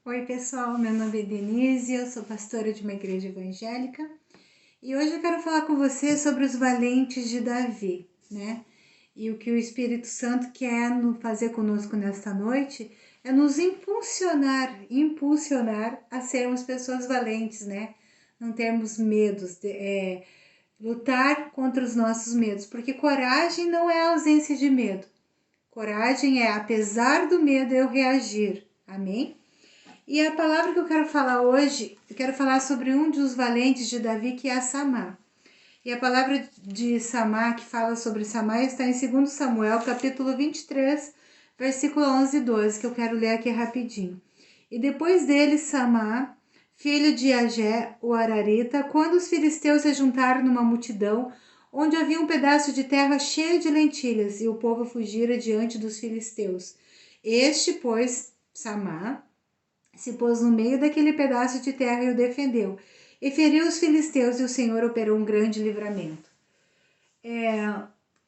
Oi pessoal, meu nome é Denise, eu sou pastora de uma igreja evangélica e hoje eu quero falar com você sobre os valentes de Davi, né? E o que o Espírito Santo quer fazer conosco nesta noite é nos impulsionar a sermos pessoas valentes, né? Não termos medos, lutar contra os nossos medos, porque coragem não é a ausência de medo. Coragem é, apesar do medo, eu reagir. Amém? E a palavra que eu quero falar hoje, eu quero falar sobre um dos valentes de Davi, que é Samá. E a palavra de Samá, que fala sobre Samá, está em 2 Samuel, capítulo 23, versículo 11 e 12, que eu quero ler aqui rapidinho. E depois dele, Samá, filho de Agé, o Ararita, quando os filisteus se juntaram numa multidão, onde havia um pedaço de terra cheio de lentilhas, e o povo fugira diante dos filisteus. Este, pois, Samá, se pôs no meio daquele pedaço de terra e o defendeu. E feriu os filisteus, e o Senhor operou um grande livramento.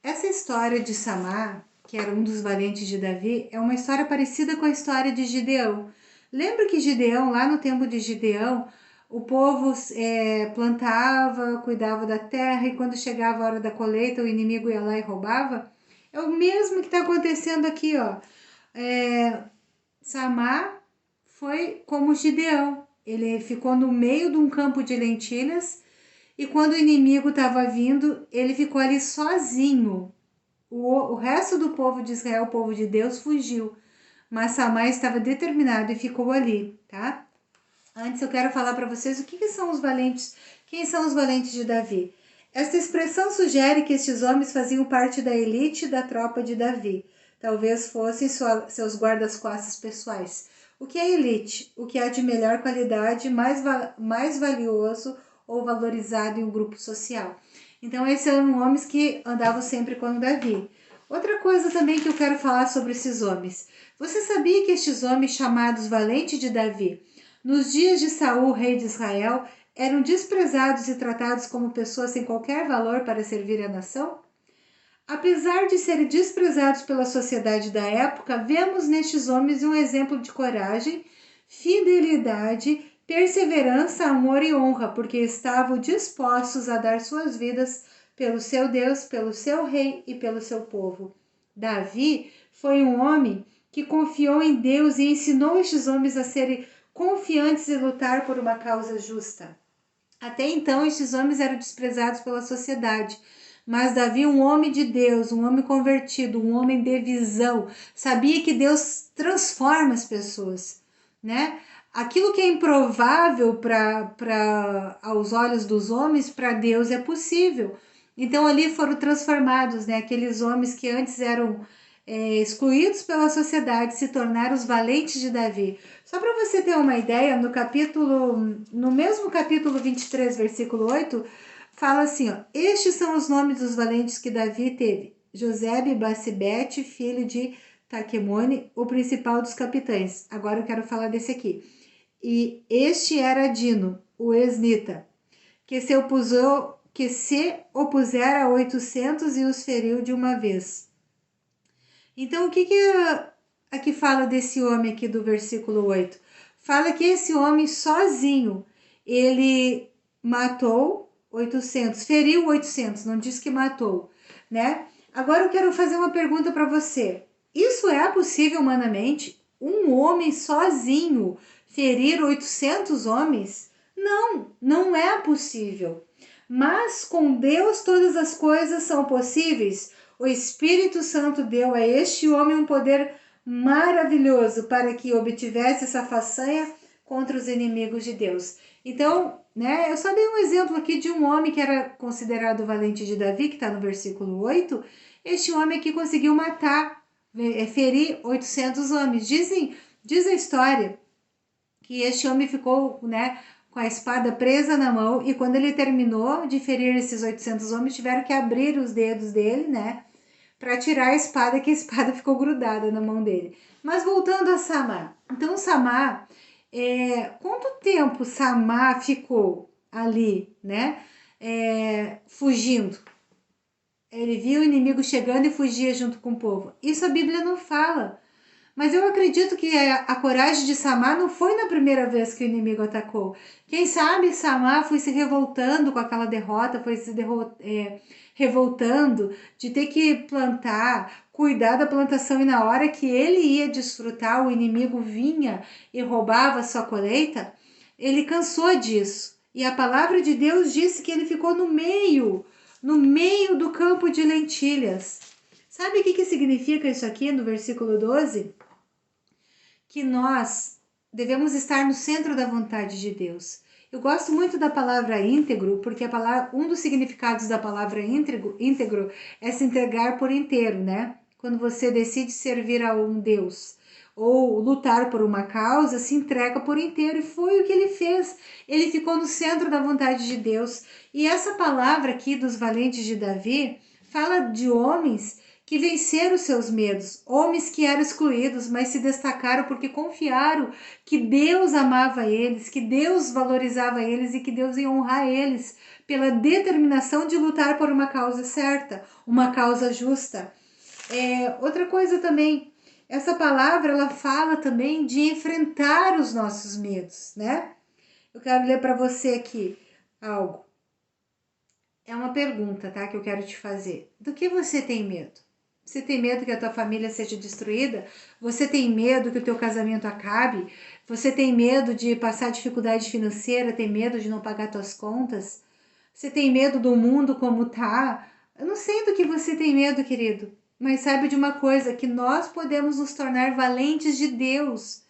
Essa história de Samá, que era um dos valentes de Davi, é uma história parecida com a história de Gideão. Lembra que Gideão, lá no tempo de Gideão, o povo plantava, cuidava da terra, e quando chegava a hora da colheita, o inimigo ia lá e roubava? É o mesmo que está acontecendo aqui, ó. Samá foi como Gideão. Ele ficou no meio de um campo de lentilhas e quando o inimigo estava vindo, ele ficou ali sozinho. O resto do povo de Israel, o povo de Deus, fugiu. Mas Samá estava determinado e ficou ali, tá? Antes eu quero falar para vocês o que são os valentes, quem são os valentes de Davi. Esta expressão sugere que estes homens faziam parte da elite da tropa de Davi. Talvez fossem seus guardas-costas pessoais. O que é elite? O que há de melhor qualidade, mais valioso ou valorizado em um grupo social. Então, esses eram homens que andavam sempre com Davi. Outra coisa também que eu quero falar sobre esses homens. Você sabia que estes homens chamados valentes de Davi, nos dias de Saul, rei de Israel, eram desprezados e tratados como pessoas sem qualquer valor para servir a nação? Apesar de serem desprezados pela sociedade da época, vemos nestes homens um exemplo de coragem, fidelidade, perseverança, amor e honra, porque estavam dispostos a dar suas vidas pelo seu Deus, pelo seu rei e pelo seu povo. Davi foi um homem que confiou em Deus e ensinou estes homens a serem confiantes e lutar por uma causa justa. Até então, estes homens eram desprezados pela sociedade, mas Davi, um homem de Deus, um homem convertido, um homem de visão, sabia que Deus transforma as pessoas, né? Aquilo que é improvável para aos olhos dos homens, para Deus é possível. Então ali foram transformados, né? Aqueles homens que antes eram excluídos pela sociedade se tornaram os valentes de Davi. Só para você ter uma ideia, no mesmo capítulo 23, versículo 8, fala assim, ó, estes são os nomes dos valentes que Davi teve. Josebe Basibete, filho de Taquemone, o principal dos capitães. Agora eu quero falar desse aqui. E este era Dino, o esnita, que se opusera a 800 e os feriu de uma vez. Então, o que aqui fala desse homem aqui do versículo 8? Fala que esse homem sozinho, ele matou 800, feriu 800, não diz que matou, né? Agora eu quero fazer uma pergunta para você. Isso é possível humanamente? Um homem sozinho ferir 800 homens? Não, não é possível. Mas com Deus todas as coisas são possíveis. O Espírito Santo deu a este homem um poder maravilhoso para que obtivesse essa façanha contra os inimigos de Deus. Então, né, eu só dei um exemplo aqui de um homem que era considerado valente de Davi, que está no versículo 8. Este homem aqui conseguiu matar, ferir 800 homens. Diz a história que este homem ficou, né, com a espada presa na mão, e quando ele terminou de ferir esses 800 homens, tiveram que abrir os dedos dele, né, para tirar a espada, que a espada ficou grudada na mão dele. Mas voltando a Samá. Então, Samá, quanto tempo Samá ficou ali, né, fugindo? Ele viu o inimigo chegando e fugia junto com o povo. Isso a Bíblia não fala. Mas eu acredito que a coragem de Samar não foi na primeira vez que o inimigo atacou. Quem sabe Samar foi se revoltando com aquela derrota, foi se revoltando de ter que plantar, cuidar da plantação, e na hora que ele ia desfrutar, o inimigo vinha e roubava a sua colheita. Ele cansou disso. E a palavra de Deus disse que ele ficou no meio do campo de lentilhas. Sabe o que significa isso aqui no versículo 12? Que nós devemos estar no centro da vontade de Deus. Eu gosto muito da palavra íntegro, porque um dos significados da palavra íntegro é se entregar por inteiro, né? Quando você decide servir a um Deus ou lutar por uma causa, se entrega por inteiro, e foi o que ele fez. Ele ficou no centro da vontade de Deus. E essa palavra aqui dos valentes de Davi fala de homens que venceram seus medos, homens que eram excluídos, mas se destacaram porque confiaram que Deus amava eles, que Deus valorizava eles e que Deus ia honrar eles pela determinação de lutar por uma causa certa, uma causa justa. Outra coisa também, essa palavra ela fala também de enfrentar os nossos medos, né? Eu quero ler para você aqui algo. É uma pergunta, tá? Que eu quero te fazer. Do que você tem medo? Você tem medo que a tua família seja destruída? Você tem medo que o teu casamento acabe? Você tem medo de passar dificuldade financeira? Tem medo de não pagar tuas contas? Você tem medo do mundo como tá? Eu não sei do que você tem medo, querido. Mas saiba de uma coisa, que nós podemos nos tornar valentes de Deus.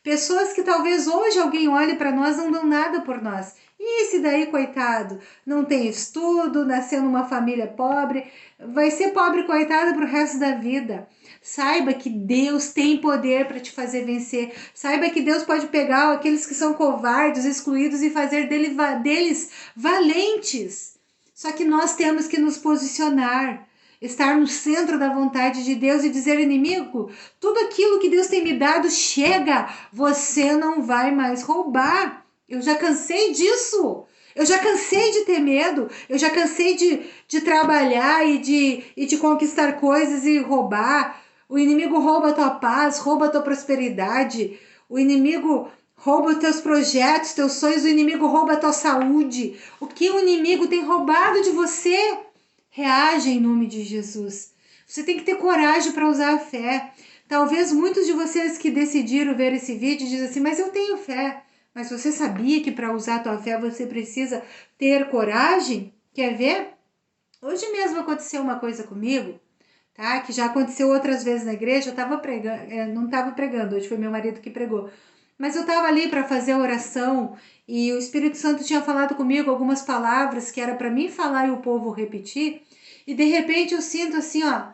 Pessoas que talvez hoje alguém olhe para nós, não dão nada por nós. E esse daí, coitado, não tem estudo, nasceu numa família pobre, vai ser pobre, coitado, pro resto da vida. Saiba que Deus tem poder para te fazer vencer. Saiba que Deus pode pegar aqueles que são covardes, excluídos, e fazer deles valentes. Só que nós temos que nos posicionar, estar no centro da vontade de Deus e dizer: inimigo, tudo aquilo que Deus tem me dado, chega, você não vai mais roubar. Eu já cansei disso. Eu já cansei de ter medo. Eu já cansei de trabalhar e de conquistar coisas e roubar. O inimigo rouba a tua paz, rouba a tua prosperidade. O inimigo rouba os teus projetos, teus sonhos. O inimigo rouba a tua saúde. O que o inimigo tem roubado de você? Reage em nome de Jesus. Você tem que ter coragem para usar a fé. Talvez muitos de vocês que decidiram ver esse vídeo dizem assim: mas eu tenho fé. Mas você sabia que para usar a tua fé você precisa ter coragem? Quer ver? Hoje mesmo aconteceu uma coisa comigo, tá? Que já aconteceu outras vezes na igreja. Eu tava pregando, não estava pregando, hoje foi meu marido que pregou. Mas eu estava ali para fazer a oração e o Espírito Santo tinha falado comigo algumas palavras que era para mim falar e o povo repetir. E de repente eu sinto assim, ó,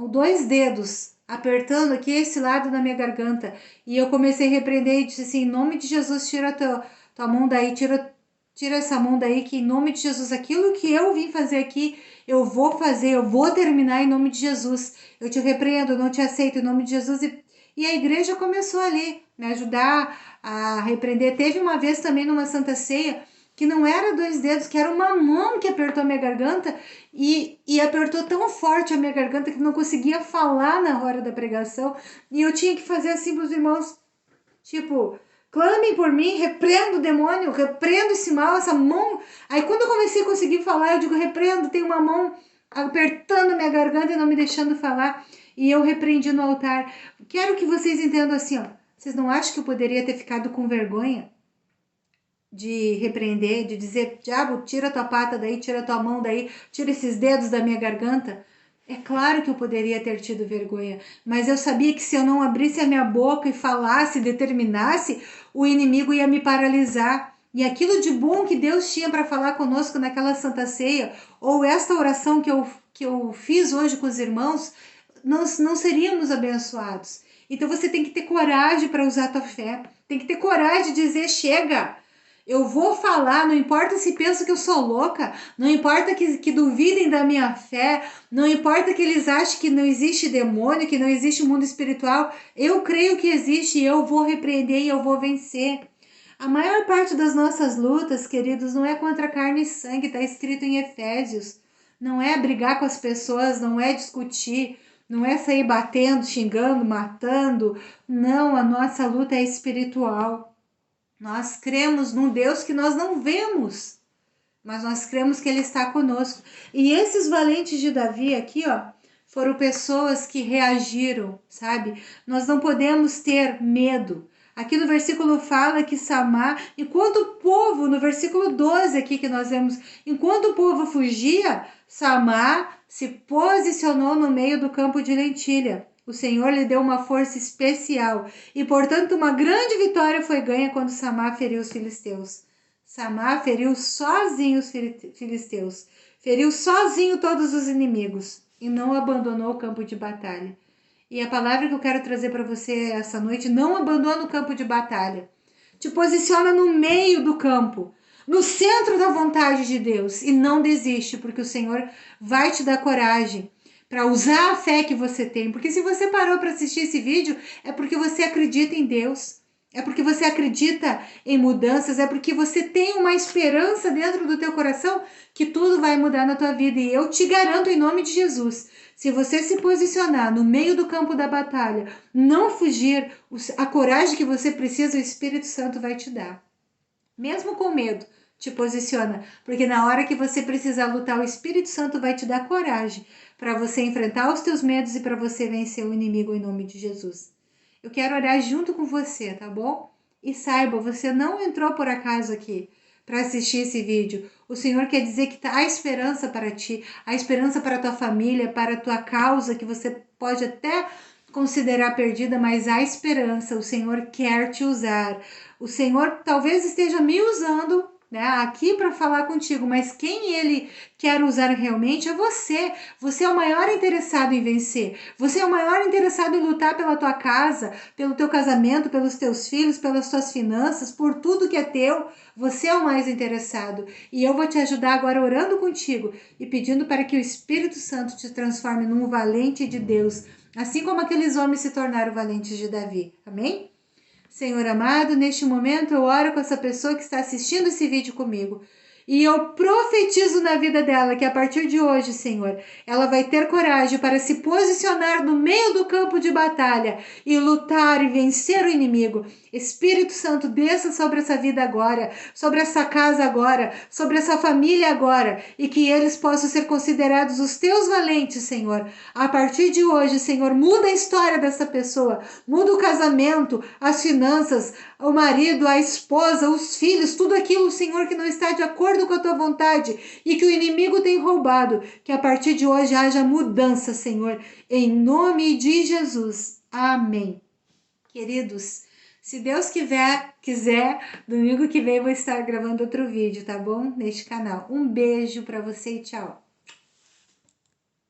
2 dedos apertando aqui esse lado da minha garganta. E eu comecei a repreender e disse assim: em nome de Jesus, tira tua mão daí, tira essa mão daí, que em nome de Jesus, aquilo que eu vim fazer aqui, eu vou fazer, eu vou terminar em nome de Jesus. Eu te repreendo, eu não te aceito em nome de Jesus. E a igreja começou ali, me ajudar a repreender. Teve uma vez também numa Santa Ceia, que não era 2 dedos, que era uma mão que apertou a minha garganta e apertou tão forte a minha garganta que não conseguia falar na hora da pregação. E eu tinha que fazer assim para os irmãos, tipo: clamem por mim, repreendo o demônio, repreendo esse mal, essa mão. Aí quando eu comecei a conseguir falar, eu digo: repreendo, tem uma mão apertando minha garganta e não me deixando falar. E eu repreendi no altar. Quero que vocês entendam assim, ó. Vocês não acham que eu poderia ter ficado com vergonha de repreender, de dizer: diabo, tira tua pata daí, tira tua mão daí, tira esses dedos da minha garganta? É claro que eu poderia ter tido vergonha, mas eu sabia que se eu não abrisse a minha boca e falasse, determinasse, o inimigo ia me paralisar. E aquilo de bom que Deus tinha para falar conosco naquela Santa Ceia, ou esta oração que eu fiz hoje com os irmãos, nós não seríamos abençoados. Então você tem que ter coragem para usar a tua fé, tem que ter coragem de dizer: chega, eu vou falar, não importa se pensam que eu sou louca, não importa que duvidem da minha fé, não importa que eles achem que não existe demônio, que não existe mundo espiritual. Eu creio que existe e eu vou repreender e eu vou vencer. A maior parte das nossas lutas, queridos, não é contra carne e sangue, está escrito em Efésios. Não é brigar com as pessoas, não é discutir, não é sair batendo, xingando, matando. Não, a nossa luta é espiritual. Nós cremos num Deus que nós não vemos, mas nós cremos que Ele está conosco. E esses valentes de Davi aqui, ó, foram pessoas que reagiram, sabe? Nós não podemos ter medo. Aqui no versículo fala que Samar, enquanto o povo, no versículo 12 aqui que nós vemos, enquanto o povo fugia, Samar se posicionou no meio do campo de lentilha. O Senhor lhe deu uma força especial e, portanto, uma grande vitória foi ganha quando Samar feriu os filisteus. Samar feriu sozinho os filisteus, feriu sozinho todos os inimigos e não abandonou o campo de batalha. E a palavra que eu quero trazer para você essa noite: não abandona o campo de batalha. Te posiciona no meio do campo, no centro da vontade de Deus, e não desiste, porque o Senhor vai te dar coragem para usar a fé que você tem. Porque se você parou para assistir esse vídeo, é porque você acredita em Deus. É porque você acredita em mudanças, é porque você tem uma esperança dentro do teu coração que tudo vai mudar na tua vida. E eu te garanto em nome de Jesus, se você se posicionar no meio do campo da batalha, não fugir, a coragem que você precisa, o Espírito Santo vai te dar. Mesmo com medo, te posiciona, porque na hora que você precisar lutar, o Espírito Santo vai te dar coragem para você enfrentar os teus medos e para você vencer o inimigo em nome de Jesus. Eu quero orar junto com você, tá bom? E saiba, você não entrou por acaso aqui para assistir esse vídeo. O Senhor quer dizer que há esperança para ti, há esperança para a tua família, para a tua causa, que você pode até considerar perdida, mas há esperança. O Senhor quer te usar. O Senhor talvez esteja me usando, né, aqui para falar contigo, mas quem Ele quer usar realmente é você. Você é o maior interessado em vencer. Você é o maior interessado em lutar pela tua casa, pelo teu casamento, pelos teus filhos, pelas tuas finanças, por tudo que é teu. Você é o mais interessado. E eu vou te ajudar agora orando contigo e pedindo para que o Espírito Santo te transforme num valente de Deus, assim como aqueles homens se tornaram valentes de Davi. Amém? Senhor amado, neste momento eu oro com essa pessoa que está assistindo esse vídeo comigo. E eu profetizo na vida dela que a partir de hoje, Senhor, ela vai ter coragem para se posicionar no meio do campo de batalha e lutar e vencer o inimigo. Espírito Santo, desça sobre essa vida agora, sobre essa casa agora, sobre essa família agora, e que eles possam ser considerados os teus valentes, Senhor. A partir de hoje, Senhor, muda a história dessa pessoa, muda o casamento, as finanças, o marido, a esposa, os filhos, tudo aquilo, Senhor, que não está de acordo com a tua vontade e que o inimigo tem roubado. Que a partir de hoje haja mudança, Senhor, em nome de Jesus. Amém. Queridos, se Deus quiser, domingo que vem eu vou estar gravando outro vídeo, tá bom? Neste canal. Um beijo para você e tchau.